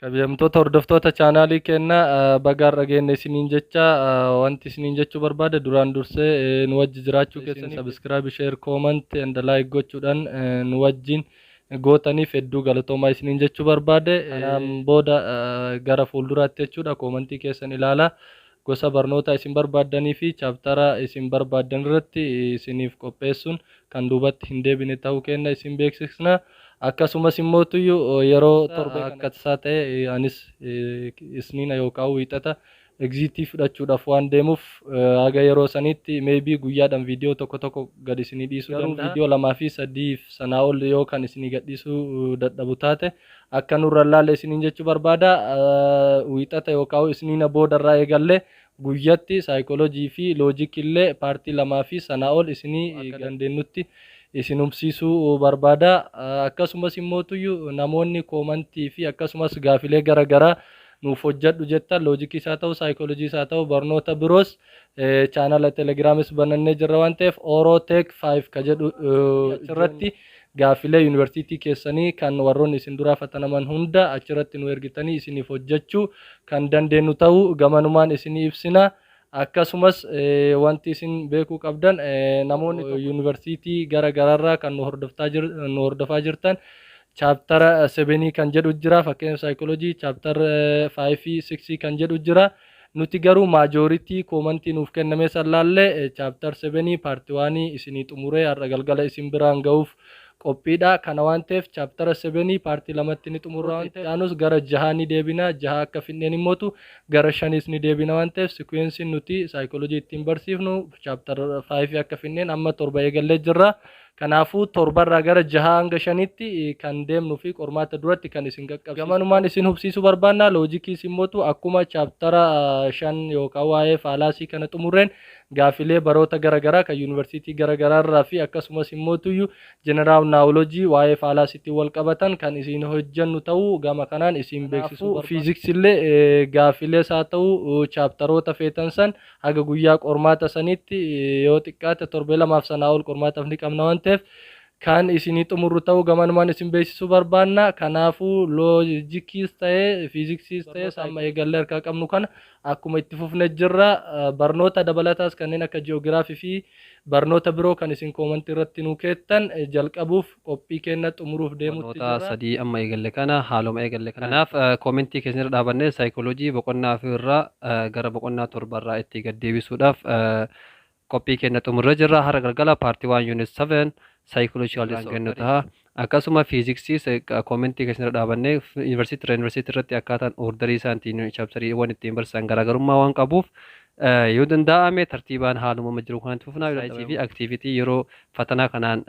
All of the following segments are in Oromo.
Kabajamtoota hordoftoota chaanaalii keenyaa bagaarra geenne isiniin jecha wanti isiniin jechuu barbaade duraan dursee nu wajji jiraachuu keessanii subscribe, share, comment and like gochuudhaan nu wajjin gootaniif hedduu galatoomaa isiniin jechuu barbaade. Booda gara fuulduraatti jechuudha koomentii keessan ilaalaa gosa barnoota isin barbaadanii fi chaaptara isin barbaadan irratti isiniif qopheessuun kan duubatti hin deebine ta'uu keenya isin beeksisna. Akkasumas immoo yeroo torbe akka tasaa ta'e anis isniina yookaan wiixata exitii fudhachuudhaaf waan deemuuf haga yeroo sanitti maybe guyyaadhaan viidiyoo tokko gad isinii dhiisuu danda'a. Viidiyoo 2 fi 3 sanaa ol yoo kan isinii gadhiisuu dadhabu taate akka nurra laalle isiniin jechuu barbaada. Wiixata yookaan isniina boodarraa eegallee guyyatti saayikoolojii fi loojikii illee paartii 2 fi sanaa ol isinii dandeenyutti isinumsiisuu barbaada. Akkasumas immoo namoonni koomentii fi akkasumas gaafilee garaagaraa nuuf hojjedhu jettan loojikii isaa ta'u saayikoolojii isaa ta'u barnoota biroos chaanala telegiraamis banannee jirra waan ta'eef Orotech 5 ka jedhu irratti gaafilee yuunivarsiitii keessanii kan warroonni isin duraa fatanaman hunda achirratti nu ergitanii isiniif hojjechuu kan dandeenyu ta'uu gamanumaan isinii ibsina. Akkasumas wanti isin beekuu qabdan namoonni yuunivarsiitii garaagaraarraa kan nu hordofaa jirtan chaaptara 7 kan jedhu jira, fakkeenyaaf saayikoolojii chaaptara 5 fi 6 kan jedhu jira. Nuti garuu maajooritii koomentii nuuf kenname sallaallee chaaptara 7 paartii 1 isinii xumuree har'a galgala isin biraan ga'uuf qophiidha. Kana waan ta'eef chaaptara 7 paartii 2tti ni xumurra waan ta'eef aanus gara 6 ni deebina, 6 akka finneen immootu gara 5 ni deebina waan ta'eef sikweensiin nuti saayikoolojii ittiin barsiifnu chaaptara 5 akka finneen amma 7 eegallee jirra. Kanaafuu 7 gara 6 hanga 5tti kan deemnu fi qormaata duratti kan isin qaqqabsiisu. Gamanumaan isin hubsiisuu barbaanna. Loojikiis immootu akkuma chaaptara 5 yookaan waa'ee faalaasii kana xumurreen gaafilee baroota garaagaraa kan yuunivarsiitii garaagaraarraa fi akkasumas immootu jeneraal naawolojii waa'ee faalaasiitiin wal qabatan kan isin hojjennu ta'uu gama kanaan isin beeksisuu. Fiiziksillee gaafilees haa ta'u chaaptaroota feetan san haga guyyaa qormaata sanitti yoo xiqqaate torbee 2 sanaa ol qormaataaf ni qabna waan ta'eef kan isinii xumurru ta'uu gamanumaan isin beeksisuu barbaanna. Kanaafuu loojikiis ta'ee fiiziksiis ta'ee amma eegallee harkaa qabnu kana akkuma itti fufne jirra. Barnoota dabalataas kanneen akka ji'oogiraafii fi barnoota biroo kan isin koomentii irratti nu keettan jalqabuuf qophii keenya xumuruuf deemutti jirra. Barnoota 3 amma eegalle kana haaluma eegalle kanaaf koomentii keessa irra dhaabannee saayikoolojii boqonnaa 4 irraa gara boqonnaa 7 irraa itti gad deebisuudhaaf qophii keenya xumurra jirra. Har'a galgala paartii 1 yuunit 7 saayikoolojii kennu ta'a. Akkasuma fiiziksiis koomentii keessa irra dhaabannee yuunivarsiitii irratti akkaataan ordarii isaaniitiin chaaptariiwwan ittiin barsiisan garaagarummaa waan qabuuf yoo danda'ame tartiibaan haaluma jiru kanatti fufnaa fi aktiivitii yeroo fatanaa kanaan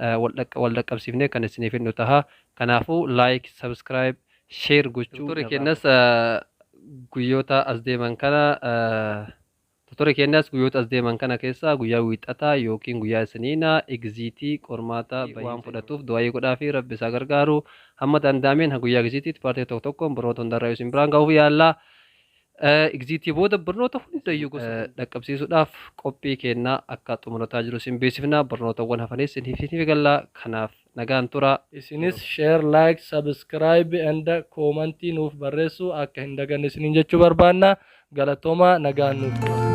wal dhaqqabsiifnee kan isiniif hinnu ta'a. Kanaafuu laayik, sabskiraayib, sheer gochuu tuture kennas guyyoota as deeman kana Tuture kennas guyyoota as deeman kana keessa guyyaa wiixataa yookiin guyyaa isniinaa exitii qormaata waan fudhatuuf du'aa godhaa fi rabbi isaa gargaaru hamma danda'ameen guyyaa exiitiitti paartii tokkoon barnoota hundarraa isin biraan gahuuf yaallaa. Exitii booda barnoota hundayyuu gosa dhaqqabsiisuudhaaf qophii kennaa akka xumurataa jiru isin beeksifna. Barnootawwan hafanis isin gallaa kanaaf nagaan tura. Isinis share, like, subscribe and koomentii nuuf barreessu akka hin daganne isiniin jechuu barbaanna. Galatooma nagaan nuuf tura.